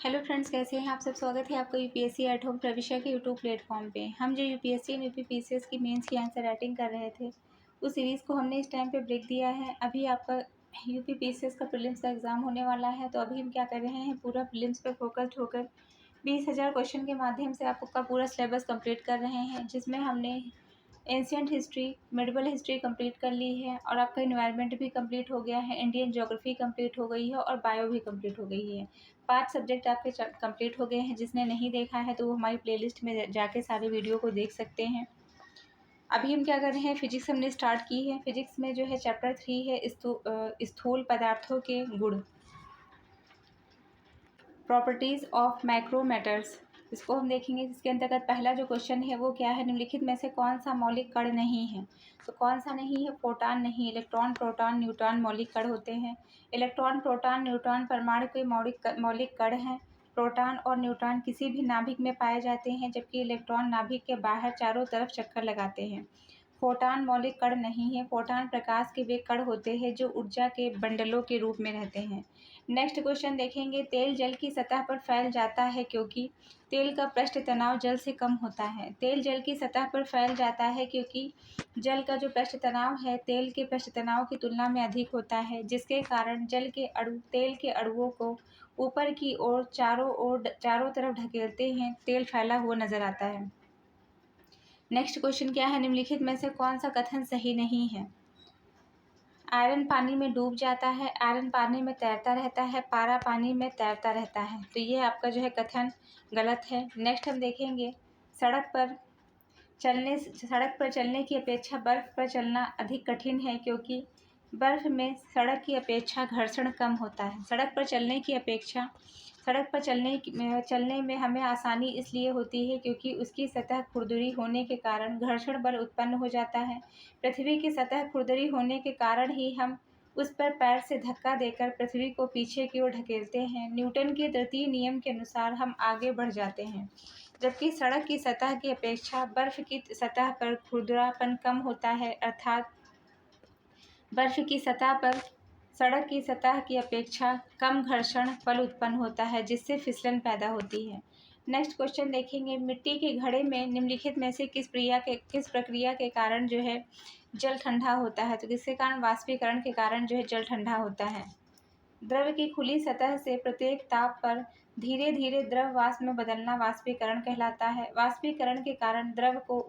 Hello friends, कैसे हैं आप सब। स्वागत है आपका यूपीएससी एट होम प्रविष्या के यूट्यूब प्लेटफॉर्म पे। हम जो यूपीएससी एंड यूपीपीसीएस की मेंस की आंसर राइटिंग कर रहे थे, उस सीरीज़ को हमने इस टाइम पे ब्रेक दिया है। अभी आपका यूपीपीसीएस का प्रीलिम्स का एग्ज़ाम होने वाला है, तो अभी हम क्या कर रहे हैं, पूरा प्रीलिम्स पे फोकस्ड होकर 20,000 क्वेश्चन के माध्यम से आपका पूरा सिलेबस कंप्लीट कर रहे हैं, जिसमें हमने ancient history, medieval history complete कर ली है और आपका इन्वायरमेंट भी कंप्लीट हो गया है, इंडियन ज्योग्राफी कंप्लीट हो गई है और बायो भी कंप्लीट हो गई है। 5 सब्जेक्ट आपके कंप्लीट हो गए हैं। जिसने नहीं देखा है तो वो हमारी प्लेलिस्ट में जाके सारे वीडियो को देख सकते हैं। अभी हम क्या कर रहे हैं, फिजिक्स हमने स्टार्ट की है। फिजिक्स में जो है चैप्टर 3 है स्थूल पदार्थों के गुण, प्रॉपर्टीज़ ऑफ माइक्रो मैटर्स। इसको हम देखेंगे। इसके अंतर्गत पहला जो क्वेश्चन है वो क्या है, निम्नलिखित में से कौन सा मौलिक कण नहीं है। तो कौन सा नहीं है, फोटॉन नहीं। इलेक्ट्रॉन, प्रोटॉन, न्यूट्रॉन मौलिक कण होते हैं। इलेक्ट्रॉन, प्रोटॉन, न्यूट्रॉन परमाणु के मौलिक कण हैं। प्रोटॉन और न्यूट्रॉन किसी भी नाभिक में पाए जाते हैं, जबकि इलेक्ट्रॉन नाभिक के बाहर चारों तरफ चक्कर लगाते हैं। फोटॉन मौलिक कण नहीं है। फोटॉन प्रकाश के वे कण होते हैं जो ऊर्जा के बंडलों के रूप में रहते हैं। नेक्स्ट क्वेश्चन देखेंगे। तेल जल की सतह पर फैल जाता है क्योंकि तेल का पृष्ठ तनाव जल से कम होता है। तेल जल की सतह पर फैल जाता है क्योंकि जल का जो पृष्ठ तनाव है तेल के पृष्ठ तनाव की तुलना में अधिक होता है, जिसके कारण जल के अणु तेल के अणुओं को ऊपर की ओर चारों तरफ ढकेलते हैं। तेल फैला हुआ नजर आता है। नेक्स्ट क्वेश्चन क्या है, निम्नलिखित में से कौन सा कथन सही नहीं है। आयरन पानी में डूब जाता है, आयरन पानी में तैरता रहता है, पारा पानी में तैरता रहता है। तो ये आपका जो है कथन गलत है। नेक्स्ट हम देखेंगे, सड़क पर चलने की अपेक्षा बर्फ पर चलना अधिक कठिन है, क्योंकि बर्फ में सड़क की अपेक्षा घर्षण कम होता है। सड़क पर चलने में हमें आसानी इसलिए होती है क्योंकि उसकी सतह खुरदरी होने के कारण घर्षण बल उत्पन्न हो जाता है। पृथ्वी की सतह खुरदरी होने के कारण ही हम उस पर पैर से धक्का देकर पृथ्वी को पीछे की ओर ढकेलते हैं। न्यूटन के तृतीय नियम के अनुसार हम आगे बढ़ जाते हैं, जबकि सड़क की सतह की अपेक्षा बर्फ की सतह पर खुरदरापन कम होता है। अर्थात बर्फ की सतह पर सड़क की सतह की अपेक्षा कम घर्षण बल उत्पन्न होता है, जिससे फिसलन पैदा होती है। नेक्स्ट क्वेश्चन देखेंगे। मिट्टी के घड़े में निम्नलिखित में से किस प्रक्रिया के कारण जो है जल ठंडा होता है। तो किसके कारण, वाष्पीकरण के कारण जो है जल ठंडा होता है। द्रव की खुली सतह से प्रत्येक ताप पर धीरे धीरे द्रव वाष्प में बदलना वाष्पीकरण कहलाता है। वाष्पीकरण के कारण द्रव को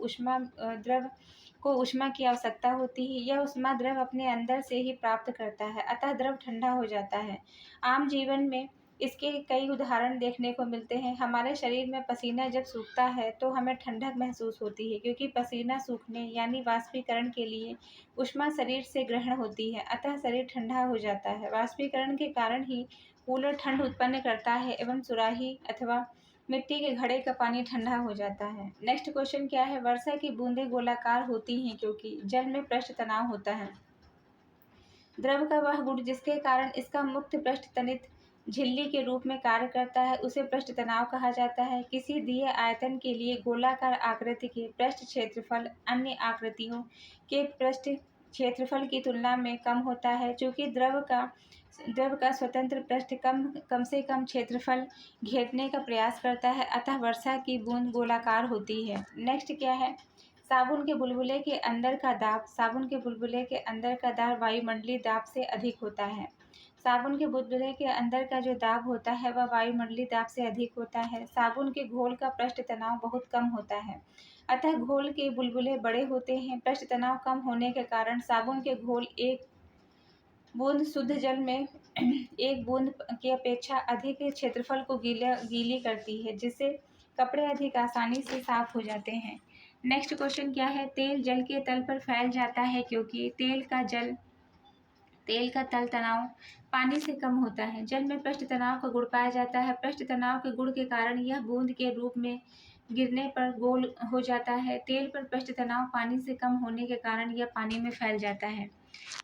ऊष्मा की आवश्यकता होती है। यह ऊष्मा द्रव अपने अंदर से ही प्राप्त करता है, अतः द्रव ठंडा हो जाता है। आम जीवन में इसके कई उदाहरण देखने को मिलते हैं। हमारे शरीर में पसीना जब सूखता है तो हमें ठंडक महसूस होती है, क्योंकि पसीना सूखने यानी वाष्पीकरण के लिए ऊष्मा शरीर से ग्रहण होती है, अतः शरीर ठंडा हो जाता है। वाष्पीकरण के कारण ही कूलर ठंड उत्पन्न करता है एवं सुराही अथवा मिट्टी के घड़े का पानी ठंडा हो जाता है। नेक्स्ट क्वेश्चन क्या है, वर्षा की बूंदें गोलाकार होती हैं क्योंकि जल में पृष्ठ तनाव होता है। द्रव का वह गुण जिसके कारण इसका मुक्त पृष्ठ तनित झिल्ली के रूप में कार्य करता है, उसे पृष्ठ तनाव कहा जाता है। किसी दिए आयतन के लिए गोलाकार आकृति के पृष्ठ क्षेत्रफल अन्य आकृतियों के पृष्ठ क्षेत्रफल की तुलना में कम होता है। चूंकि द्रव का स्वतंत्र पृष्ठ कम से कम क्षेत्रफल घेरने का प्रयास करता है, अतः वर्षा की बूंद गोलाकार होती है। नेक्स्ट क्या है, साबुन के बुलबुले के अंदर का दाब वायुमंडलीय दाब से अधिक होता है। साबुन के बुलबुले के अंदर का जो दाब होता है वह वायुमंडलीय दाब से अधिक होता है। साबुन के घोल का पृष्ठ तनाव बहुत कम होता है, अतः घोल के बुलबुले बड़े होते हैं। पृष्ठ तनाव कम होने के कारण साबुन के घोल एक बूंद शुद्ध जल में एक बूंद की अपेक्षा अधिक क्षेत्रफल को गीली करती है, जिससे कपड़े अधिक आसानी से साफ हो जाते हैं। नेक्स्ट क्वेश्चन क्या है, तेल जल के तल पर फैल जाता है क्योंकि तेल का तल तनाव पानी से कम होता है। जल में पृष्ठ तनाव का गुण पाया जाता है। पृष्ठ तनाव के गुण के कारण यह बूंद के रूप में गिरने पर गोल हो जाता है। तेल पर पृष्ठ तनाव पानी से कम होने के कारण यह पानी में फैल जाता है।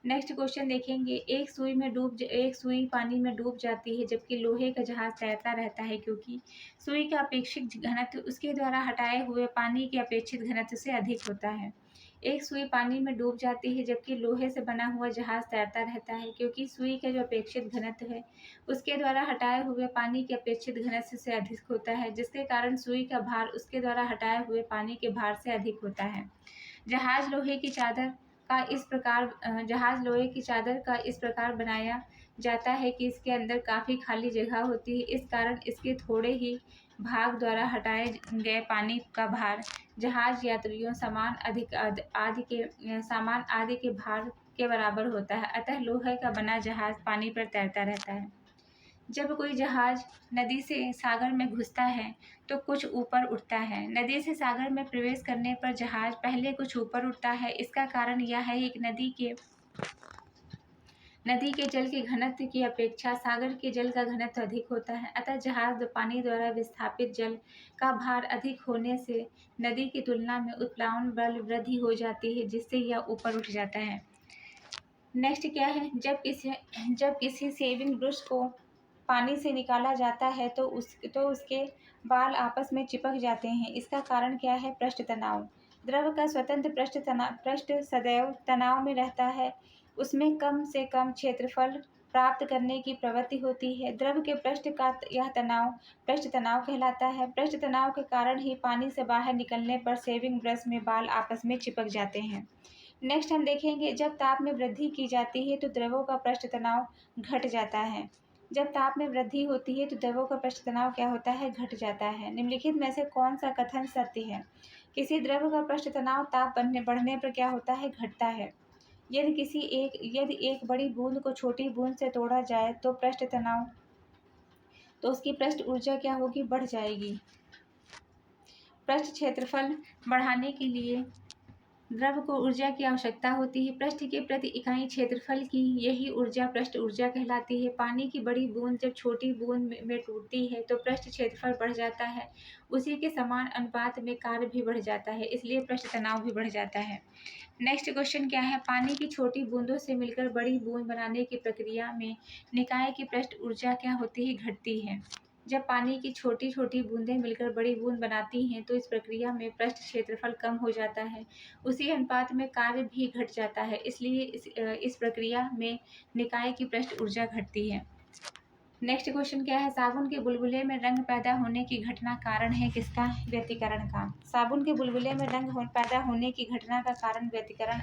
नेक्स्ट क्वेश्चन देखेंगे। एक सुई पानी में डूब जाती है, जबकि लोहे का जहाज तैरता रहता है, क्योंकि सुई का अपेक्षित घनत्व उसके द्वारा हटाए हुए पानी के अपेक्षित घनत्व से अधिक होता है। एक सुई पानी में डूब जाती है जबकि लोहे से बना हुआ जहाज तैरता रहता है, क्योंकि सुई का जो अपेक्षित घनत्व है उसके द्वारा हटाए हुए पानी के अपेक्षित घनत्व से अधिक होता है, जिसके कारण सुई का भार उसके द्वारा हटाए हुए पानी के भार से अधिक होता है। जहाज लोहे की चादर का इस प्रकार बनाया जाता है कि इसके अंदर काफ़ी खाली जगह होती है। इस कारण इसके थोड़े ही भाग द्वारा हटाए गए पानी का भार जहाज यात्रियों सामान आदि के भार के बराबर होता है। अतः लोहे का बना जहाज पानी पर तैरता रहता है। जब कोई जहाज नदी से सागर में घुसता है तो कुछ ऊपर उठता है। नदी से सागर में प्रवेश करने पर जहाज पहले कुछ ऊपर उठता है। इसका कारण यह है कि नदी के जल के घनत्व की अपेक्षा सागर के जल का घनत्व अधिक होता है। अतः जहाज पानी द्वारा विस्थापित जल का भार अधिक होने से नदी की तुलना में उत्प्लावन बल वृद्धि हो जाती है, जिससे यह ऊपर उठ जाता है। नेक्स्ट क्या है, जब किसी सेविंग ब्रश को पानी से निकाला जाता है तो उसके बाल आपस में चिपक जाते हैं। इसका कारण क्या है? पृष्ठ तनाव। द्रव का स्वतंत्र पृष्ठ सदैव तनाव में रहता है। उसमें कम से कम क्षेत्रफल प्राप्त करने की प्रवृत्ति होती है। द्रव के पृष्ठ का यह तनाव पृष्ठ तनाव कहलाता है। पृष्ठ तनाव के कारण ही पानी से बाहर निकलने पर सेविंग ब्रश में बाल आपस में चिपक जाते हैं। नेक्स्ट हम देखेंगे, जब ताप में वृद्धि की जाती है तो द्रवों का पृष्ठ तनाव घट जाता है। जब ताप में वृद्धि होती है तो द्रवों का पृष्ठ तनाव क्या होता है? घट जाता है। निम्नलिखित में से कौन सा कथन सत्य है? किसी द्रव का पृष्ठ तनाव ताप बढ़ने पर क्या होता है? घटता है। यदि एक बड़ी बूंद को छोटी बूंद से तोड़ा जाए तो उसकी पृष्ठ ऊर्जा क्या होगी? बढ़ जाएगी। पृष्ठ क्षेत्रफल बढ़ाने के लिए द्रव को ऊर्जा की आवश्यकता होती है। पृष्ठ के प्रति इकाई क्षेत्रफल की यही ऊर्जा पृष्ठ ऊर्जा कहलाती है। पानी की बड़ी बूंद जब छोटी बूंद में टूटती है तो पृष्ठ क्षेत्रफल बढ़ जाता है। उसी के समान अनुपात में कार्य भी बढ़ जाता है, इसलिए पृष्ठ तनाव भी बढ़ जाता है। नेक्स्ट क्वेश्चन क्या है, पानी की छोटी बूंदों से मिलकर बड़ी बूंद बनाने की प्रक्रिया में निकाय की पृष्ठ ऊर्जा क्या होती है? घटती है। जब पानी की छोटी छोटी बूंदें मिलकर बड़ी बूंद बनाती हैं तो इस प्रक्रिया में पृष्ठ क्षेत्रफल कम हो जाता है। उसी अनुपात में कार्य भी घट जाता है, इसलिए इस प्रक्रिया में निकाय की पृष्ठ ऊर्जा घटती है। नेक्स्ट क्वेश्चन क्या है, साबुन के बुलबुले में रंग पैदा होने की घटना कारण है किसका? व्यतिकरण का। साबुन के बुलबुले में पैदा होने की घटना का कारण व्यतिकरण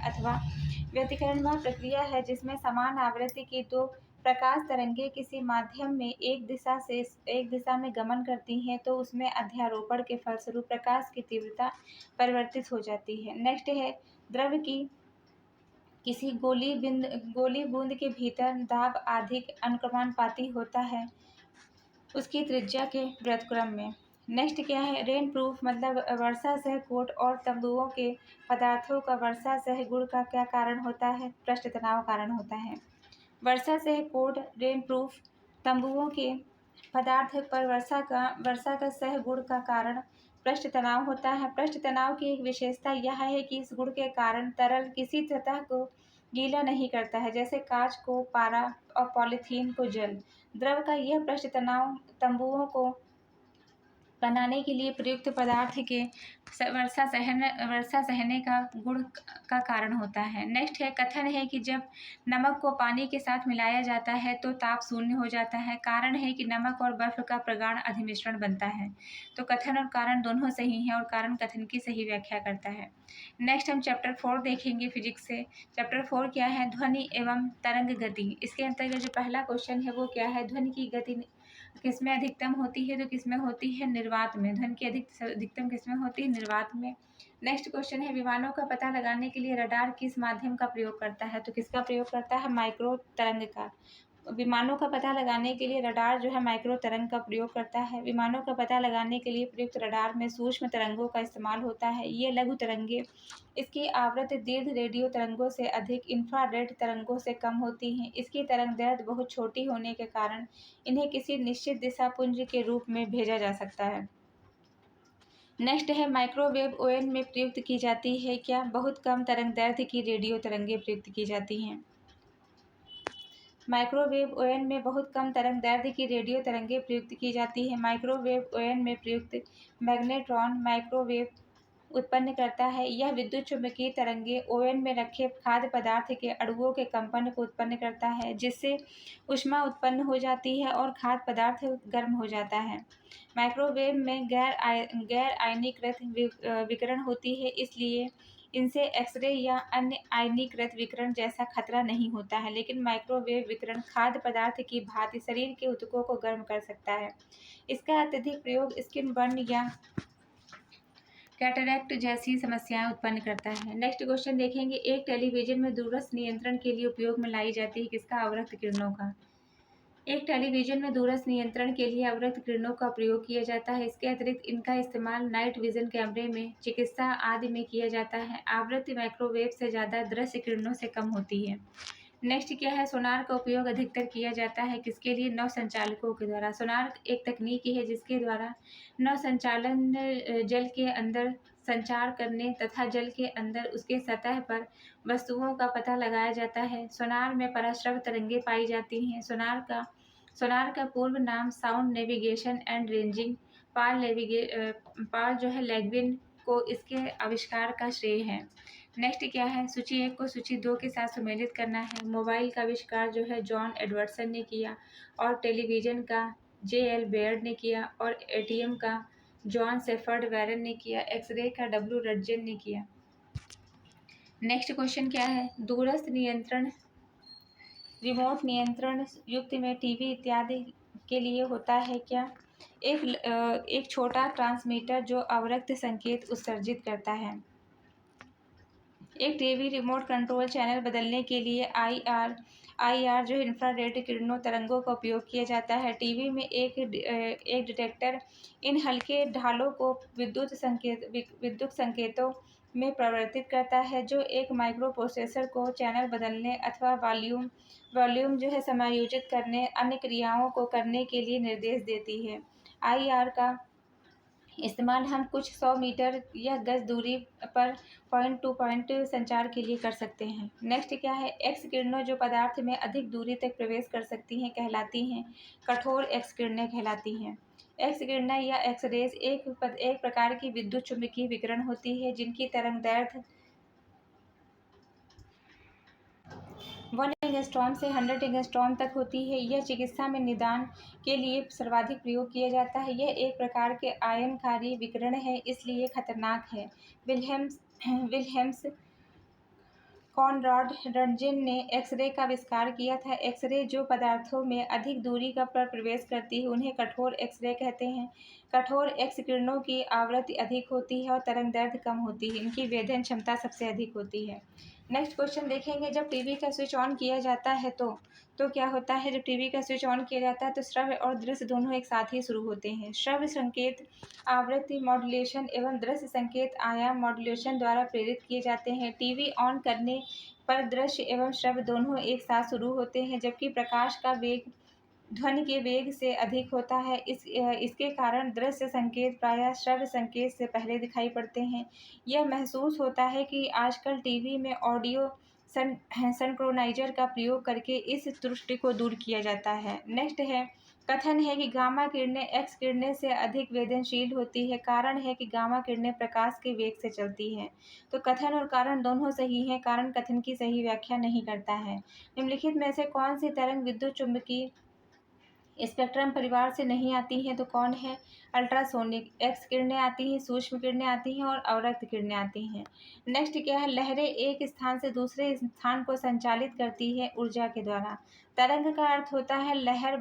वह प्रक्रिया है जिसमें समान आवृत्ति की दो प्रकाश तरंगें किसी माध्यम में एक दिशा में गमन करती हैं तो उसमें अध्यारोपण के फलस्वरूप प्रकाश की तीव्रता परिवर्तित हो जाती है। नेक्स्ट है, द्रव की किसी गोली बूंद के भीतर दाब अधिक अनुक्रमानुपाती होता है उसकी त्रिज्या के व्युत्क्रम में। नेक्स्ट क्या है, रेन प्रूफ मतलब वर्षा सह कोट और तंबुओं के पदार्थों का वर्षा सह गुण का क्या कारण होता है? पृष्ठ तनाव कारण होता है। वर्षा सह कोट रेन प्रूफ तंबुओं के पदार्थ पर वर्षा का सह गुण का कारण पृष्ठ तनाव होता है। पृष्ठ तनाव की एक विशेषता यह है कि इस गुण के कारण तरल किसी सतह को गीला नहीं करता है, जैसे कांच को पारा और पॉलीथीन को जल। द्रव का यह पृष्ठ तनाव तंबुओं को बनाने के लिए प्रयुक्त पदार्थ के वर्षा सहने का गुण का कारण होता है। नेक्स्ट है, कथन है कि जब नमक को पानी के साथ मिलाया जाता है तो ताप शून्य हो जाता है। कारण है कि नमक और बर्फ का प्रगाढ़ अधिमिश्रण बनता है। तो कथन और कारण दोनों सही हैं और कारण कथन की सही व्याख्या करता है। नेक्स्ट हम चैप्टर 4 देखेंगे फिजिक्स से। चैप्टर 4 क्या है? ध्वनि एवं तरंग गति। इसके अंतर्गत जो पहला क्वेश्चन है वो क्या है? ध्वनि की गति किसमें अधिकतम होती है? तो किसमें होती है? निर्वात में। ध्वनि की अधिकतम किसमें होती है? निर्वात में। नेक्स्ट क्वेश्चन है, विमानों का पता लगाने के लिए रडार किस माध्यम का प्रयोग करता है? तो किसका प्रयोग करता है? माइक्रो तरंग का। विमानों का पता लगाने के लिए रडार जो है माइक्रो तरंग का प्रयोग करता है। विमानों का पता लगाने के लिए प्रयुक्त रडार में सूक्ष्म तरंगों का इस्तेमाल होता है। ये लघु तरंगे इसकी आवृत्ति दीर्घ रेडियो तरंगों से अधिक इंफ्रारेड तरंगों से कम होती हैं। इसकी तरंग दैर्घ्य बहुत छोटी होने के कारण इन्हें किसी निश्चित दिशा पुंज के रूप में भेजा जा सकता है। नेक्स्ट है, माइक्रोवेव ओवन में प्रयुक्त की जाती है क्या? बहुत कम तरंग दैर्घ्य की रेडियो तरंगें प्रयुक्त की जाती हैं। माइक्रोवेव ओवन में बहुत कम तरंग दैर्घ्य की रेडियो तरंगें प्रयुक्त की जाती हैं। माइक्रोवेव ओवन में प्रयुक्त मैग्नेट्रॉन माइक्रोवेव उत्पन्न करता है। यह विद्युत चुम्बकीय तरंगे ओवन में रखे खाद्य पदार्थ के अणुओं के कंपन को उत्पन्न करता है, जिससे ऊष्मा उत्पन्न हो जाती है और खाद्य पदार्थ गर्म हो जाता है। माइक्रोवेव में गैर आयनीकृत विकिरण होती है, इसलिए इनसे एक्सरे या अन्य आयनीकृत विकिरण जैसा खतरा नहीं होता है, लेकिन माइक्रोवेव विकिरण खाद्य पदार्थ की भांति शरीर के ऊतकों को गर्म कर सकता है। इसका अत्यधिक प्रयोग स्किन बर्न या कैटरैक्ट जैसी समस्याएं उत्पन्न करता है। नेक्स्ट क्वेश्चन देखेंगे, एक टेलीविजन में दूरस्थ नियंत्रण के लिए उपयोग में लाई जाती है किसका अवरक्त किरणों का। एक टेलीविजन में दूरस्थ नियंत्रण के लिए अवरक्त किरणों का प्रयोग किया जाता है। इसके अतिरिक्त इनका इस्तेमाल नाइट विजन कैमरे में, चिकित्सा आदि में किया जाता है। आवृत्ति माइक्रोवेव से ज़्यादा दृश्य किरणों से कम होती है। नेक्स्ट क्या है, सोनार का उपयोग अधिकतर किया जाता है किसके लिए, नौ संचालकों के द्वारा। सोनार एक तकनीकी है जिसके द्वारा नौ संचालन जल के अंदर संचार करने तथा जल के अंदर उसके सतह पर वस्तुओं का पता लगाया जाता है। सोनार में पराश्रव तरंगें पाई जाती हैं। सोनार का पूर्व नाम साउंड नेविगेशन एंड रेंजिंग पाल जो है लेग्विन को इसके आविष्कार का श्रेय है। नेक्स्ट क्या है, सूची 1 को सूची 2 के साथ सम्मिलित करना है। मोबाइल का आविष्कार जो है जॉन एडवर्डसन ने किया और टेलीविज़न का J.L. बेयर्ड ने किया और एटीएम का जॉन शेफर्ड वैरन ने किया। एक्सरे का W. रटजन ने किया। नेक्स्ट क्वेश्चन क्या है, दूरस्थ नियंत्रण रिमोट नियंत्रण युक्त में टीवी इत्यादि के लिए होता है क्या, एक छोटा ट्रांसमीटर जो अवरक्त संकेत उत्सर्जित करता है। एक टीवी रिमोट कंट्रोल चैनल बदलने के लिए IR जो इंफ्रारेड किरणों तरंगों का उपयोग किया जाता है। टीवी में एक डिटेक्टर इन हल्के ढालों को विद्युत संकेतों में परिवर्तित करता है, जो एक माइक्रो प्रोसेसर को चैनल बदलने अथवा वॉल्यूम जो है समायोजित करने अन्य क्रियाओं को करने के लिए निर्देश देती है। IR का इस्तेमाल हम कुछ 100 मीटर या गज दूरी पर पॉइंट टू पॉइंट संचार के लिए कर सकते हैं। नेक्स्ट क्या है, एक्स किरणों जो पदार्थ में अधिक दूरी तक प्रवेश कर सकती हैं कहलाती हैं कठोर एक्स किरणें कहलाती हैं। एक्स किरणें या एक्स रेज एक प्रकार की विद्युत चुम्बकीय विकिरण होती है जिनकी तरंगदैर्घ्य 1 एंगस्ट्रॉम से 100 एंगस्ट्रॉम तक होती है। यह चिकित्सा में निदान के लिए सर्वाधिक प्रयोग किया जाता है। यह एक प्रकार के आयनकारी विकिरण है, इसलिए खतरनाक है। विल्हेम्स कॉनराड रटजन ने एक्सरे का आविष्कार किया था। एक्सरे जो पदार्थों में अधिक दूरी पर प्रवेश करती है उन्हें कठोर एक्सरे कहते हैं। कठोर एक्स किरणों की आवृत्ति अधिक होती है और तरंगदैर्घ्य कम होती है। इनकी वेधन क्षमता सबसे अधिक होती है। नेक्स्ट क्वेश्चन देखेंगे, जब टीवी का स्विच ऑन किया जाता है तो क्या होता है। जब टीवी का स्विच ऑन किया जाता है तो श्रव्य और दृश्य दोनों एक साथ ही शुरू होते हैं। श्रव्य संकेत आवृत्ति मॉड्यूलेशन एवं दृश्य संकेत आयाम मॉड्यूलेशन द्वारा प्रेरित किए जाते हैं। टीवी ऑन करने पर दृश्य एवं श्रव्य दोनों एक साथ शुरू होते हैं, जबकि प्रकाश का वेग ध्वनि के वेग से अधिक होता है। इसके कारण दृश्य संकेत प्रायः श्रव्य संकेत से पहले दिखाई पड़ते हैं। यह महसूस होता है कि आजकल टीवी में ऑडियो सिंक्रोनाइजर का प्रयोग करके इस त्रुटि को दूर किया जाता है। नेक्स्ट है, कथन है कि गामा किरणें एक्स किरणें से अधिक वेदनशील होती है। कारण है कि गामा किरणें प्रकाश के वेग से चलती हैं। तो कथन और कारण दोनों सही हैं। कारण कथन की सही व्याख्या नहीं करता है। निम्नलिखित में से कौन सी तरंग विद्युत चुम्बकीय स्पेक्ट्रम परिवार से नहीं आती हैं, तो कौन है, अल्ट्रासोनिक। एक्स किरणें आती हैं, सूक्ष्म किरणें आती हैं और अवरक्त किरणें आती हैं। नेक्स्ट क्या है, लहरें एक स्थान से दूसरे स्थान को संचालित करती है ऊर्जा के द्वारा। तरंग का अर्थ होता है लहर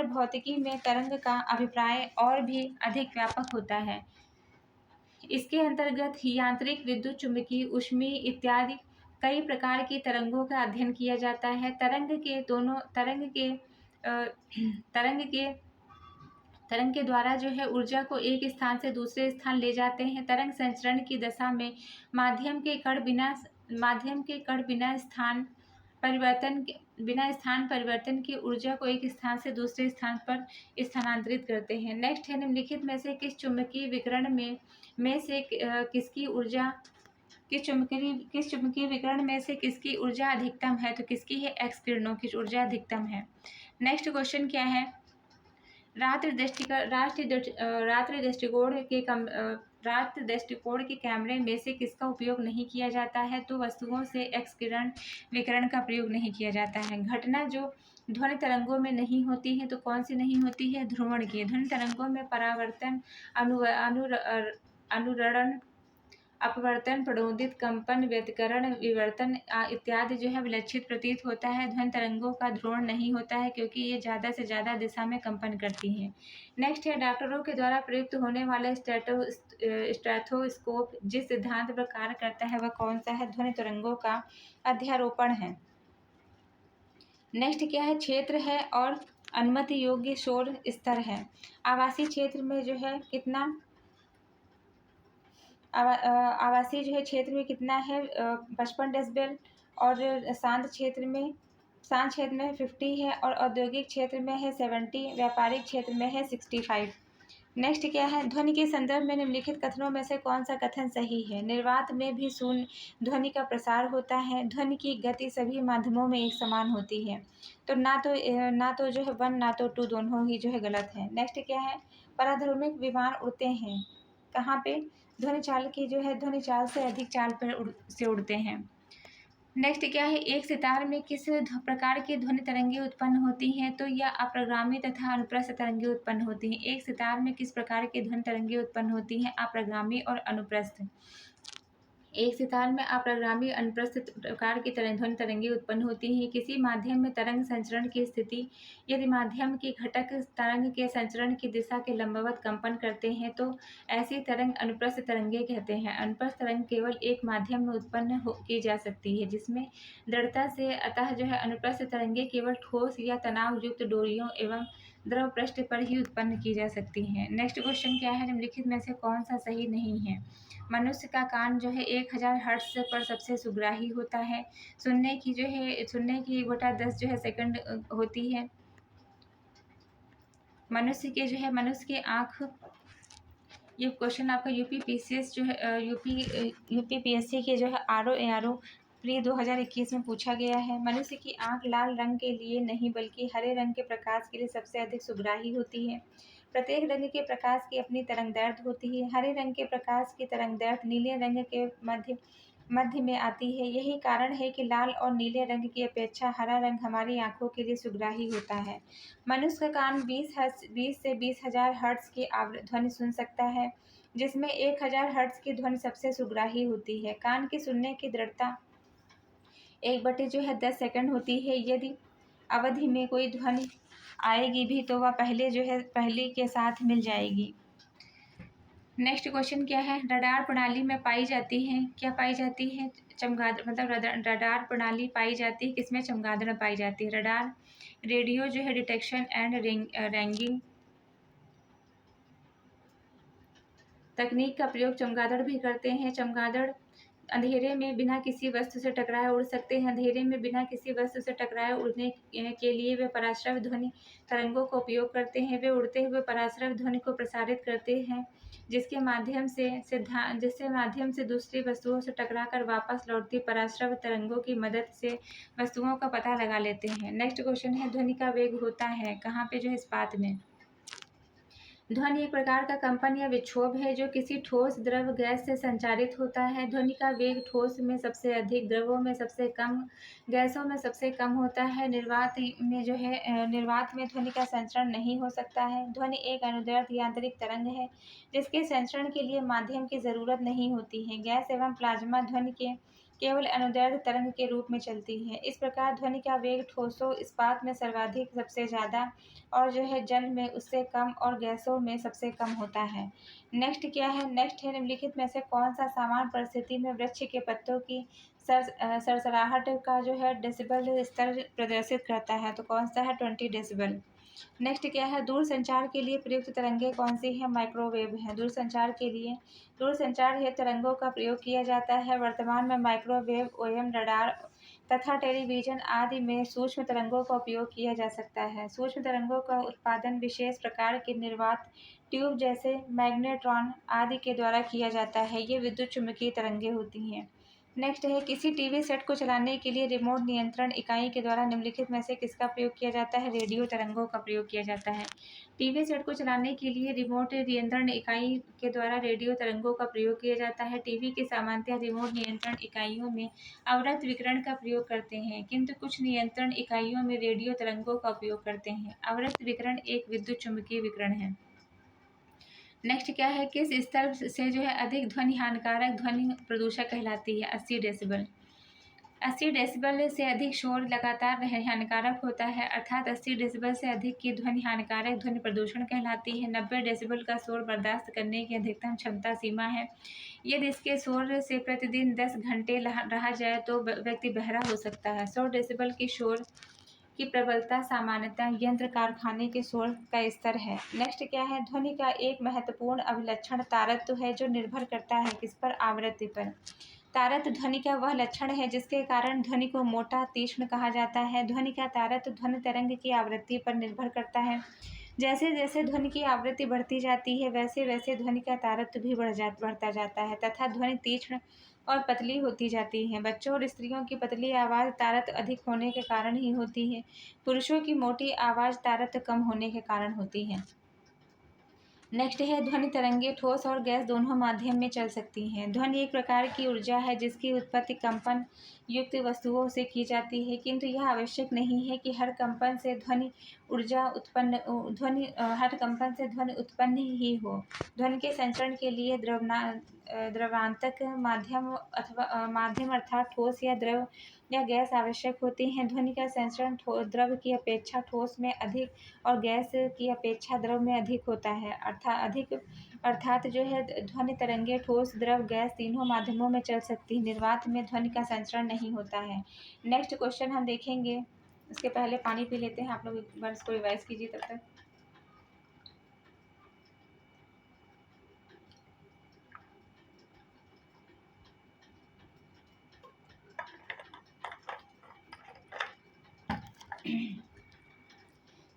भौतिकी में तरंग का अभिप्राय और भी अधिक व्यापक होता है। इसके अंतर्गत यांत्रिक, विद्युत चुम्बकीय, ऊष्मीय इत्यादि कई प्रकार की तरंगों का अध्ययन किया जाता है। तरंग के द्वारा जो है ऊर्जा को एक स्थान से दूसरे स्थान ले जाते हैं। तरंग संचरण की दशा में माध्यम के कण बिना स्थान परिवर्तन की ऊर्जा को एक स्थान से दूसरे स्थान पर स्थानांतरित करते हैं। नेक्स्ट है, निम्नलिखित में से किस चुंबकीय विकिरण में से किस चुंबकीय विकिरण में से किसकी ऊर्जा अधिकतम है, तो किसकी है, एक्स किरणों की ऊर्जा अधिकतम है। नेक्स्ट क्वेश्चन क्या है, रात्रि दृष्टिकोण रात दृष्टिकोण के कैमरे में से किसका उपयोग नहीं किया जाता है? तो वस्तुओं से एक्स किरण विकिरण का प्रयोग नहीं किया जाता है। घटना जो ध्वनि तरंगों में नहीं होती है तो कौन सी नहीं होती है? ध्रुवण की। ध्वनि तरंगों में परावर्तन, अनुरणन, अपवर्तन, प्रणोदित, कंपन, व्यतिकरण, विवर्तन इत्यादि जो है विलक्षित प्रतीत होता है। ध्वनि तरंगों का ध्रुवण नहीं होता है क्योंकि ये ज़्यादा से ज़्यादा दिशा में कंपन करती हैं। नेक्स्ट है डॉक्टरों के द्वारा प्रयुक्त होने वाला स्टेथोस्कोप जिस सिद्धांत पर कार्य करता है वह कौन सा है? ध्वनि तरंगों का अध्यारोपण है। नेक्स्ट क्या है? क्षेत्र है और अनुमति योग्य शोर स्तर है। आवासीय क्षेत्र में जो है कितना आवासीय जो है क्षेत्र में कितना है? 55 डेसिबल। और शांत क्षेत्र में 50 है और औद्योगिक क्षेत्र में है 70, व्यापारिक क्षेत्र में है 65। नेक्स्ट क्या है? ध्वनि के संदर्भ में निम्नलिखित कथनों में से कौन सा कथन सही है? निर्वात में भी शून्य ध्वनि का प्रसार होता है। ध्वनि की गति सभी माध्यमों में एक समान होती है। तो ना तो जो है 1 ना तो 2 दोनों ही जो है गलत है। नेक्स्ट क्या है? पराध्रुमिक विमान उड़ते हैं कहाँ पे? ध्वनि चाल की जो है ध्वनि चाल से अधिक चाल पर उड़ते हैं। नेक्स्ट क्या है? एक सितार में किस प्रकार की ध्वनि तरंगें उत्पन्न होती हैं? तो यह अप्रगामी तथा अनुप्रस्थ तरंगें उत्पन्न होती हैं। एक सितार में किस प्रकार की ध्वनि तरंगें उत्पन्न होती हैं? अप्रगामी और अनुप्रस्थ। एक सितार में अप्रगामी अनुप्रस्थ प्रकार की ध्वनि तरंगें उत्पन्न होती हैं। किसी माध्यम में तरंग संचरण की स्थिति, यदि माध्यम के घटक तरंग के संचरण की दिशा के लंबवत कंपन करते हैं तो ऐसी तरंग अनुप्रस्थ तरंगें कहते हैं। अनुप्रस्थ तरंग केवल एक माध्यम में उत्पन्न की जा सकती है जिसमें दृढ़ता से, अतः जो है अनुप्रस्थ तरंगें केवल ठोस या तनाव युक्त डोरियों एवं द्रव पृष्ठ पर ही उत्पन्न की जा सकती हैं। नेक्स्ट क्वेश्चन क्या है? निम्नलिखित में से कौन सा सही नहीं है? मनुष्य का कान जो है 1000 हर्ट्ज पर सबसे सुग्राही होता है। सुनने की 1/10 जो है सेकंड होती है। मनुष्य की आँख, ये क्वेश्चन आपका यूपीपीसीएस जो है यूपीपीएससी के जो है आरओ प्री 2021 में पूछा गया है। मनुष्य की आँख लाल रंग के लिए नहीं बल्कि हरे रंग के प्रकाश के लिए सबसे अधिक सुग्राही होती है। प्रत्येक रंग के प्रकाश की अपनी तरंगदैर्घ्य होती है। हरे रंग के प्रकाश की तरंगदैर्घ्य नीले रंग के मध्य में आती है। यही कारण है कि लाल और नीले रंग की अपेक्षा हरा रंग हमारी आंखों के लिए सुग्राही होता है। मनुष्य का कान 20 से 20,000 हर्ट्ज की ध्वनि सुन सकता है, जिसमें 1000 हर्ट्ज की ध्वनि सबसे सुग्राही होती है। कान की सुनने की दृढ़ता 1/10 सेकंड होती है। यदि अवधि में कोई ध्वनि आएगी भी तो वह पहले के साथ मिल जाएगी। नेक्स्ट क्वेश्चन क्या है? रडार प्रणाली में पाई जाती है, क्या पाई जाती है? चमगादड़, मतलब रडार प्रणाली पाई जाती है किसमें? चमगादड़ में पाई जाती है। रडार रेडियो जो है डिटेक्शन एंड रैंगिंग तकनीक का प्रयोग चमगादड़ भी करते हैं। चमगादड़ अंधेरे में बिना किसी वस्तु से टकराए उड़ सकते हैं। अंधेरे में बिना किसी वस्तु से टकराए उड़ने के लिए वे पराश्रव ध्वनि तरंगों का उपयोग करते हैं। वे उड़ते हुए पराश्रव ध्वनि को प्रसारित करते हैं जिसके माध्यम से दूसरी वस्तुओं से टकराकर वापस लौटती पराश्रव तरंगों की मदद से वस्तुओं का पता लगा लेते हैं। नेक्स्ट क्वेश्चन है, ध्वनि का वेग होता है कहाँ पे? जो है इस्पात में। ध्वनि एक प्रकार का कंपन या विक्षोभ है जो किसी ठोस, द्रव, गैस से संचारित होता है। ध्वनि का वेग ठोस में सबसे अधिक, द्रवों में सबसे कम, गैसों में सबसे कम होता है। निर्वात में ध्वनि का संचरण नहीं हो सकता है। ध्वनि एक अनुदैर्ध्य यांत्रिक तरंग है जिसके संचरण के लिए माध्यम की जरूरत नहीं होती है। गैस एवं प्लाज्मा ध्वनि के केवल अनुदैर्ध्य तरंग के रूप में चलती है। इस प्रकार ध्वनि का वेग ठोसों, इस्पात में सर्वाधिक सबसे ज़्यादा और जो है जल में उससे कम और गैसों में सबसे कम होता है। नेक्स्ट क्या है? नेक्स्ट है, निम्नलिखित में से कौन सा सामान्य परिस्थिति में वृक्ष के पत्तों की सरसराहट का जो है डेसिबल स्तर प्रदर्शित करता है? तो कौन सा है? 20 डेसिबल। नेक्स्ट क्या है? दूर संचार के लिए प्रयुक्त तरंगें कौन सी है? माइक्रोवेव है। दूरसंचार हेतु तरंगों का प्रयोग किया जाता है। वर्तमान में माइक्रोवेव, ओएम, रडार तथा टेलीविजन आदि में सूक्ष्म तरंगों का उपयोग किया जा सकता है। सूक्ष्म तरंगों का उत्पादन विशेष प्रकार के निर्वात ट्यूब जैसे मैग्नेट्रॉन आदि के द्वारा किया जाता है। ये विद्युत चुम्बकीय तरंगें होती हैं। नेक्स्ट है, किसी टीवी सेट को चलाने के लिए रिमोट नियंत्रण इकाई के द्वारा निम्नलिखित में से किसका प्रयोग किया जाता है? रेडियो तरंगों का प्रयोग किया जाता है। टीवी सेट को चलाने के लिए रिमोट नियंत्रण इकाई के द्वारा रेडियो तरंगों का प्रयोग किया जाता है। टीवी की सामान्यतः रिमोट नियंत्रण इकाइयों में अवरक्त विकिरण का प्रयोग करते हैं, किंतु कुछ नियंत्रण इकाइयों में रेडियो तरंगों का उपयोग करते हैं। अवरक्त विकिरण एक विद्युत चुम्बकीय विकिरण है। नेक्स्ट क्या है, किस स्तर से जो है अधिक ध्वनि हानिकारक ध्वनि प्रदूषक कहलाती है? 80 डेसिबल। 80 डेसिबल से अधिक शोर लगातार हानिकारक होता है, अर्थात 80 डेसिबल से अधिक की ध्वनि हानिकारक ध्वनि प्रदूषण कहलाती है। 90 डेसिबल का शोर बर्दाश्त करने की अधिकतम क्षमता सीमा है। यदि इसके शोर से प्रतिदिन 10 घंटे रहा जाए तो व्यक्ति बहरा हो सकता है। 100 डेसिबल की शोर की प्रबलता सामान्यतः यंत्र कारखाने के शोर का स्तर है। नेक्स्ट क्या है, ध्वनि का एक महत्वपूर्ण अभिलक्षण तारत्व है, जो निर्भर करता है किस पर? आवृत्ति पर। तारत्व ध्वनि का वह लक्षण है जिसके कारण ध्वनि को मोटा तीक्ष्ण कहा जाता है। ध्वनि का तारत्व ध्वनि तरंग की आवृत्ति पर निर्भर करता है। जैसे जैसे ध्वनि की आवृत्ति बढ़ती जाती है वैसे वैसे ध्वनि का तारत्व भी बढ़ता जाता है तथा ध्वनि तीक्ष्ण और पतली होती जाती है। बच्चों और स्त्रियों की पतली आवाज़ तारत्व अधिक होने के कारण ही होती है। पुरुषों की मोटी आवाज़ तारत्व कम होने के कारण होती है। नेक्स्ट है, ध्वनि तरंगे ठोस और गैस दोनों माध्यम में चल सकती हैं। ध्वनि एक प्रकार की ऊर्जा है जिसकी उत्पत्ति कंपन युक्त वस्तुओं से की जाती है, किंतु यह आवश्यक नहीं है कि हर कंपन से ध्वनि उत्पन्न ही हो। ध्वनि के संचरण के लिए द्रवांतक माध्यम अर्थात ठोस या द्रव या गैस आवश्यक होते हैं। ध्वनि का संचरण द्रव की अपेक्षा ठोस में अधिक और गैस की अपेक्षा द्रव में अधिक होता है। अर्थात जो है ध्वनि तरंगे ठोस, द्रव, गैस तीनों माध्यमों में चल सकती है। निर्वात में ध्वनि का संचरण नहीं होता है। नेक्स्ट क्वेश्चन हम देखेंगे, उसके पहले पानी पी लेते हैं। आप लोग एक बार इसको रिवाइज कीजिए तब तक।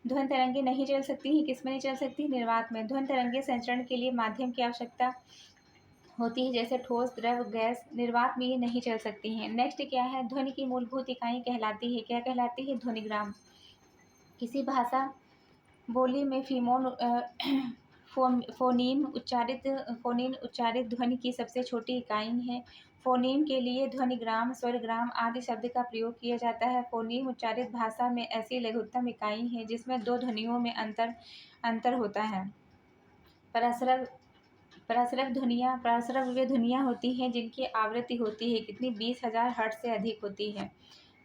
ध्वनि तरंगे नहीं चल सकती हैं, किस में नहीं चल सकती? निर्वात में। ध्वनि तरंगे संचरण के लिए माध्यम की आवश्यकता होती है, जैसे ठोस, द्रव, गैस। निर्वात में ये नहीं चल सकती हैं। नेक्स्ट क्या है, ध्वनि की मूलभूत इकाई कहलाती है, क्या कहलाती है? ध्वनिग्राम। किसी भाषा बोली में फोनीम उच्चारित ध्वनि की सबसे छोटी इकाई है। फोनीम के लिए ध्वनिग्राम, स्वरग्राम आदि शब्द का प्रयोग किया जाता है। फोनीम उच्चारित भाषा में ऐसी लघुत्तम इकाई है जिसमें दो ध्वनियों में अंतर होता है। परास्रव वे ध्वनियाँ होती हैं जिनकी आवृत्ति होती है कितनी? 20,000 हर्ट्ज से अधिक होती है।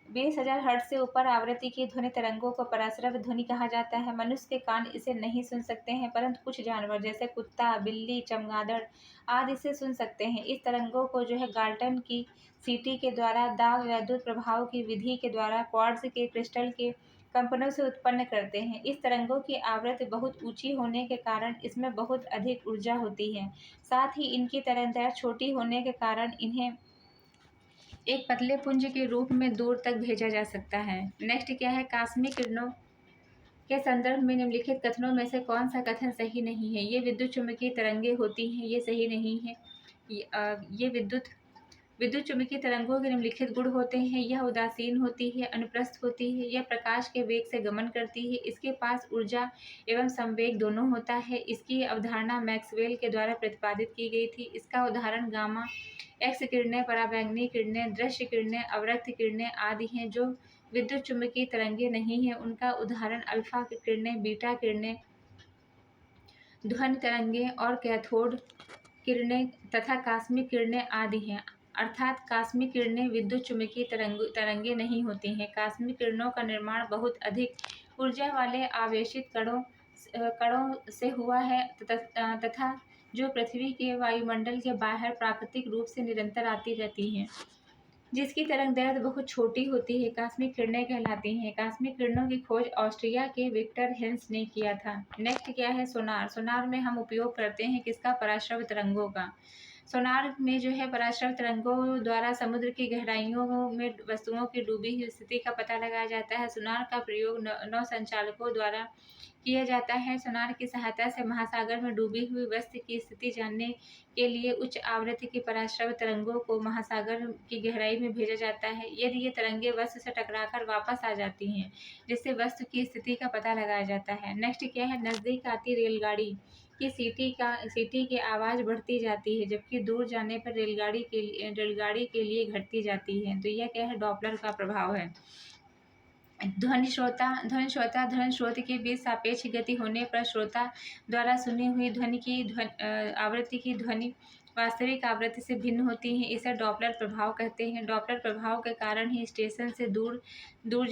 20,000 हर्ट्ज से ऊपर आवृत्ति की ध्वनि तरंगों को परास्रव ध्वनि कहा जाता है। मनुष्य के कान इसे नहीं सुन सकते हैं, परंतु कुछ जानवर जैसे कुत्ता, बिल्ली, चमगादड़ आदि इसे सुन सकते हैं। इस तरंगों को जो है गाल्टन की सीटी के द्वारा दाब वैद्युत प्रभाव की विधि के द्वारा क्वार्ट्ज के क्रिस्टल के कंपनों से उत्पन्न करते हैं। इस तरंगों की आवृत्ति बहुत ऊंची होने के कारण इसमें बहुत अधिक ऊर्जा होती है। साथ ही इनकी तरंगदैर्घ्य छोटी होने के कारण इन्हें एक पतले पुंज के रूप में दूर तक भेजा जा सकता है। नेक्स्ट क्या है, कास्मिक किरणों के संदर्भ में निम्नलिखित कथनों में से कौन सा कथन सही नहीं है? ये विद्युत चुम्बकीय तरंगे होती हैं, ये सही नहीं है। ये विद्युत चुम्बकीय तरंगों के निम्नलिखित गुण होते हैं। यह उदासीन होती है, अनुप्रस्थ होती है, यह प्रकाश के वेग से गमन करती है, इसके पास ऊर्जा एवं संवेग दोनों होता है। इसकी अवधारणा मैक्सवेल के द्वारा प्रतिपादित की गई थी। इसका उदाहरण गामा एक्स किरणें, पराबैंगनी किरणें, दृश्य किरणें, अवरक्त किरणें आदि हैं। जो विद्युत चुम्बकीय तरंगे नहीं हैं उनका उदाहरण अल्फा किरणें, बीटा किरणें, ध्वनि तरंगे और कैथोड किरणें तथा कास्मिक किरणें आदि हैं। अर्थात कास्मिक किरणें विद्युत चुम्बकीय तरंगे नहीं होती हैं। कास्मिक किरणों का निर्माण बहुत अधिक ऊर्जा वाले आवेशित कणों से हुआ है तथा जो पृथ्वी के वायुमंडल के बाहर प्राकृतिक रूप से निरंतर आती रहती हैं, जिसकी तरंगदैर्घ्य बहुत छोटी होती है, कास्मिक किरणें कहलाती हैं। कास्मिक किरणों की खोज ऑस्ट्रिया के विक्टर हेल्स ने किया था। नेक्स्ट क्या है, सोनार। सोनार में हम उपयोग करते हैं किसका? पराश्रव तरंगों का। सोनार में जो है पराश्रव तरंगों द्वारा समुद्र की गहराइयों में वस्तुओं की डूबी हुई स्थिति का पता लगाया जाता है। सोनार का प्रयोग नौ संचालकों द्वारा किया जाता है। सोनार की सहायता से महासागर में डूबी हुई वस्तु की स्थिति जानने के लिए उच्च आवृत्ति की पराश्रव तरंगों को महासागर की गहराई में भेजा जाता है। यदि ये तरंगे वस्तु से टकराकर वापस आ जाती हैं, जिससे वस्तु की स्थिति का पता लगाया जाता है। नेक्स्ट क्या है, नज़दीक आती रेलगाड़ी की सीटी की आवाज़ बढ़ती जाती है, जबकि दूर जाने पर रेलगाड़ी के लिए घटती जाती है। तो यह क्या है, डॉपलर का प्रभाव है। ध्वनि स्रोत के बीच सापेक्ष गति होने पर श्रोता द्वारा सुनी हुई ध्वनि की आवृत्ति की ध्वनि वास्तविक आवृत्ति से भिन्न होती है। इसे डॉपलर प्रभाव कहते हैं। डॉपलर प्रभाव के कारण ही स्टेशन से दूर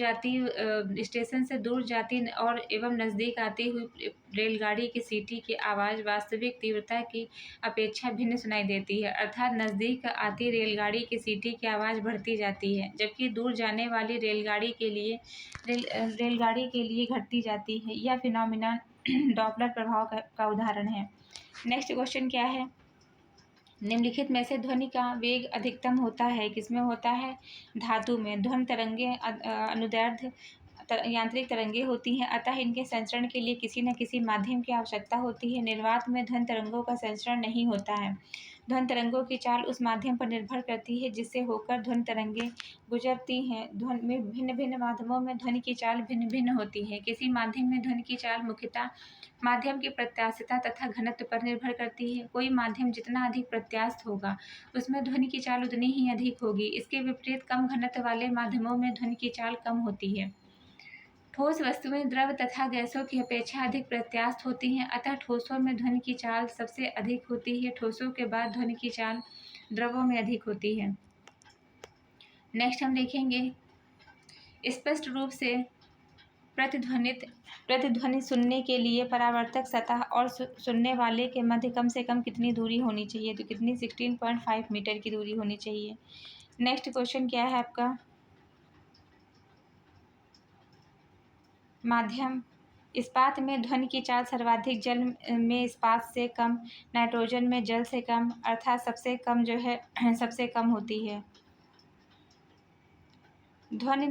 जाती और एवं नज़दीक आती हुई रेलगाड़ी की सीटी की आवाज़ वास्तविक तीव्रता की अपेक्षा भिन्न सुनाई देती है। अर्थात नज़दीक आती रेलगाड़ी की सीटी की आवाज़ बढ़ती जाती है, जबकि दूर जाने वाली रेलगाड़ी के लिए घटती जाती है। यह फिनोमिना डॉपलर प्रभाव का उदाहरण है। नेक्स्ट क्वेश्चन क्या है, निम्नलिखित में से ध्वनि का वेग अधिकतम होता है, किसमें होता है, धातु में। ध्वनि तरंगे अनुदैर्ध्य यांत्रिक तरंगे होती हैं, अतः इनके संचरण के लिए किसी न किसी माध्यम की आवश्यकता होती है। निर्वात में ध्वनि तरंगों का संचरण नहीं होता है। ध्वनि तरंगों की चाल उस माध्यम पर निर्भर करती है जिससे होकर ध्वनि तरंगें गुजरती हैं। ध्वनि में भिन्न भिन्न माध्यमों में ध्वनि की चाल भिन्न भिन्न होती है। किसी माध्यम में ध्वनि की चाल मुख्यतः माध्यम की प्रत्यास्थता तथा घनत्व पर निर्भर करती है। कोई माध्यम जितना अधिक प्रत्यास्थ होगा, उसमें ध्वनि की चाल उतनी ही अधिक होगी। इसके विपरीत कम घनत्व वाले माध्यमों में ध्वनि की चाल कम होती है। ठोस वस्तुएं द्रव तथा गैसों की अपेक्षा अधिक प्रत्यास्थ होती हैं, अतः ठोसों में ध्वनि की चाल सबसे अधिक होती है। ठोसों के बाद ध्वनि की चाल द्रवों में अधिक होती है। नेक्स्ट हम देखेंगे, स्पष्ट रूप से प्रतिध्वनि सुनने के लिए परावर्तक सतह और सुनने वाले के मध्य कम से कम कितनी दूरी होनी चाहिए, तो कितनी, 16.5 मीटर की दूरी होनी चाहिए। नेक्स्ट क्वेश्चन क्या है आपका, माध्यम। इस्पात में ध्वनि की चाल सर्वाधिक, जल में इस्पात से कम, नाइट्रोजन में जल से कम, अर्थात सबसे कम जो है सबसे कम होती है। ध्वनि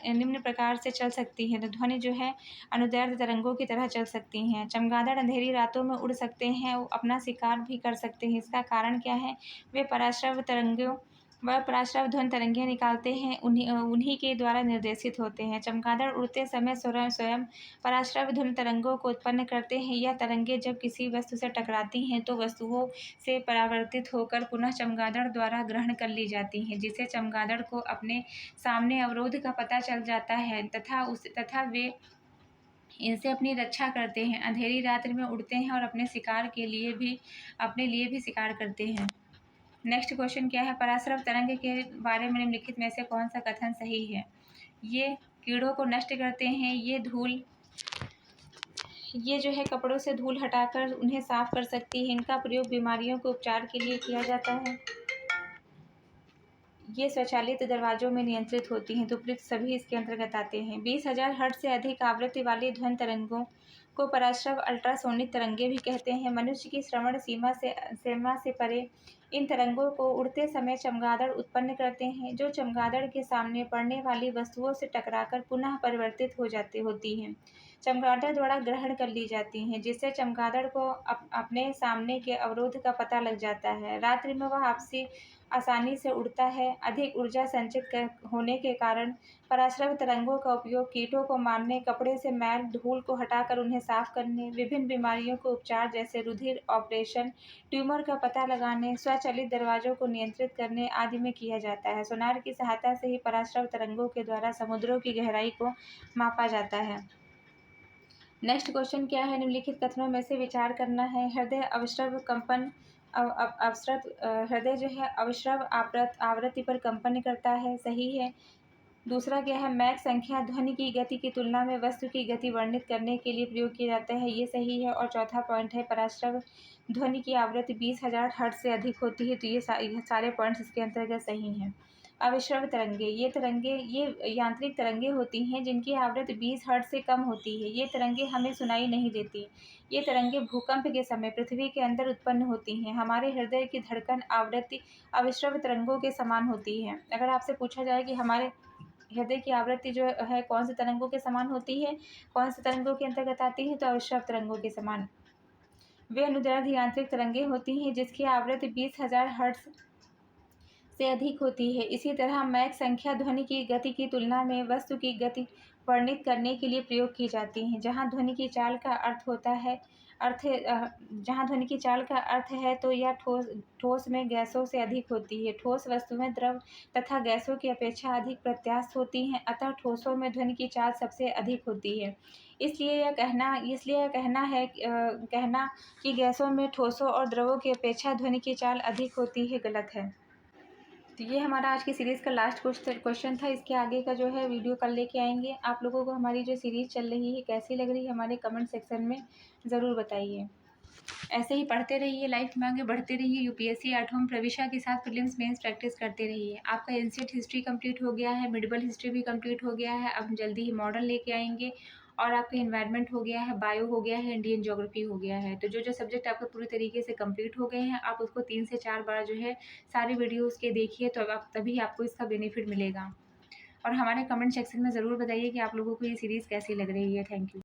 निम्न प्रकार से चल सकती है। तो ध्वनि जो है अनुदैर्ध्य तरंगों की तरह चल सकती हैं। चमगादड़ अंधेरी रातों में उड़ सकते हैं, अपना शिकार भी कर सकते हैं। इसका कारण क्या है, वे पराश्रव ध्वनि तरंगें निकालते हैं, उन्हीं के द्वारा निर्देशित होते हैं। चमगादड़ उड़ते समय स्वयं पराश्रव ध्वनि तरंगों को उत्पन्न करते हैं। यह तरंगें जब किसी वस्तु से टकराती हैं तो वस्तुओं से परावर्तित होकर पुनः चमगादड़ द्वारा ग्रहण कर ली जाती हैं, जिससे चमगादड़ को अपने सामने अवरोध का पता चल जाता है तथा वे इनसे अपनी रक्षा करते हैं। अंधेरी रात्रि में उड़ते हैं और अपने लिए भी शिकार करते हैं। नेक्स्ट क्वेश्चन क्या है, पराश्रव तरंग के बारे में निम्नलिखित में से कौन सा कथन सही है। ये कीड़ों को नष्ट करते हैं, ये जो है कपड़ों से धूल हटाकर उन्हें साफ कर सकती है। इनका प्रयोग बीमारियों के उपचार के लिए किया जाता है। ये स्वचालित दरवाजों में नियंत्रित होती हैं। तो उपयुक्त सभी इसके अंतर्गत आते हैं। 20,000 हर्ट्ज से अधिक आवृत्ति वाली ध्वनि तरंगों को पराश्रव अल्ट्रासोनिक तरंगे भी कहते हैं। मनुष्य की श्रवण सीमा से परे इन तरंगों को उड़ते समय चमगादड़ उत्पन्न करते हैं, जो चमगादड़ के सामने पड़ने वाली वस्तुओं से टकराकर पुनः परिवर्तित होती हैं। चमगादड़ द्वारा ग्रहण कर ली जाती हैं, जिससे चमगादड़ को अपने सामने के अवरोध का पता लग जाता है। रात्रि में वह आसानी से उड़ता है। अधिक ऊर्जा संचित होने के कारण पराश्रव तरंगों का उपयोग कीटों को मारने, कपड़े से मैल धूल को हटाकर उन्हें साफ करने, विभिन्न बीमारियों के उपचार जैसे रुधिर ऑपरेशन, ट्यूमर का पता लगाने, स्वचालित दरवाजों को नियंत्रित करने आदि में किया जाता है। सोनार की सहायता से ही पराश्रव तरंगों के द्वारा समुद्रों की गहराई को मापा जाता है। नेक्स्ट क्वेश्चन क्या है, निम्नलिखित कथनों में से विचार करना है। हृदय जो है अवश्रव आवृत्ति पर कंपन करता है, सही है। दूसरा क्या है, मैक संख्या ध्वनि की गति की तुलना में वस्तु की गति वर्णित करने के लिए प्रयोग किया जाता है, ये सही है। और चौथा पॉइंट है, पराश्रव ध्वनि की आवृत्ति 20,000 हर्ट्ज से अधिक होती है, तो ये सारे पॉइंट्स इसके अंतर्गत सही हैं। अविश्रव तरंगे, ये यांत्रिक तरंगे होती हैं जिनकी आवृत्ति 20 हर्ट्ज से कम होती है। ये तरंगे हमें सुनाई नहीं देती। ये तरंगे भूकंप के समय पृथ्वी के अंदर उत्पन्न होती हैं। हमारे हृदय की धड़कन आवृत्ति अविश्रव तरंगों के समान होती है। अगर आपसे पूछा जाए कि हमारे हृदय की आवृत्ति जो है कौन से तरंगों के समान होती है, कौन से तरंगों के अंतर्गत आती है, तो अवश्रव तरंगों के समान। वे अनुदैर्ध्य यांत्रिक तरंगें होती हैं जिसकी आवृत्ति 20,000 हर्ट्ज से अधिक होती है। इसी तरह मैक संख्या ध्वनि की गति की तुलना में वस्तु की गति वर्णित करने के लिए प्रयोग की जाती हैं। जहाँ ध्वनि की चाल का अर्थ होता है जहाँ ध्वनि की चाल का अर्थ है तो यह ठोस में गैसों से अधिक होती है। ठोस वस्तु में द्रव तथा गैसों की अपेक्षा अधिक प्रत्यास्थ होती हैं, अतः ठोसों में ध्वनि की चाल सबसे अधिक होती है। इसलिए यह कहना कि गैसों में ठोसों और द्रवों की अपेक्षा ध्वनि की चाल अधिक होती है गलत है। तो ये हमारा आज की सीरीज़ का लास्ट क्वेश्चन था। इसके आगे का जो है वीडियो कल लेके आएंगे। आप लोगों को हमारी जो सीरीज़ चल रही है कैसी लग रही है हमारे कमेंट सेक्शन में ज़रूर बताइए। ऐसे ही पढ़ते रहिए, लाइफ में आगे बढ़ते रहिए। यूपीएससी एट होम प्रविशा के साथ प्रीलिम्स मेंस प्रैक्टिस करते रहिए। आपका एंशिएंट हिस्ट्री कंप्लीट हो गया है, मिडिवल हिस्ट्री भी कंप्लीट हो गया है। अब हम जल्दी ही मॉडर्न लेके आएंगे और आपका इन्वायरमेंट हो गया है, बायो हो गया है, इंडियन ज्योग्राफी हो गया है। तो जो जो सब्जेक्ट आपके पूरी तरीके से कंप्लीट हो गए हैं, आप उसको 3 से 4 बार जो है सारे वीडियोज़ के देखिए, तो अब तभी आपको इसका बेनिफिट मिलेगा। और हमारे कमेंट सेक्शन में ज़रूर बताइए कि आप लोगों को ये सीरीज़ कैसी लग रही है। Thank you.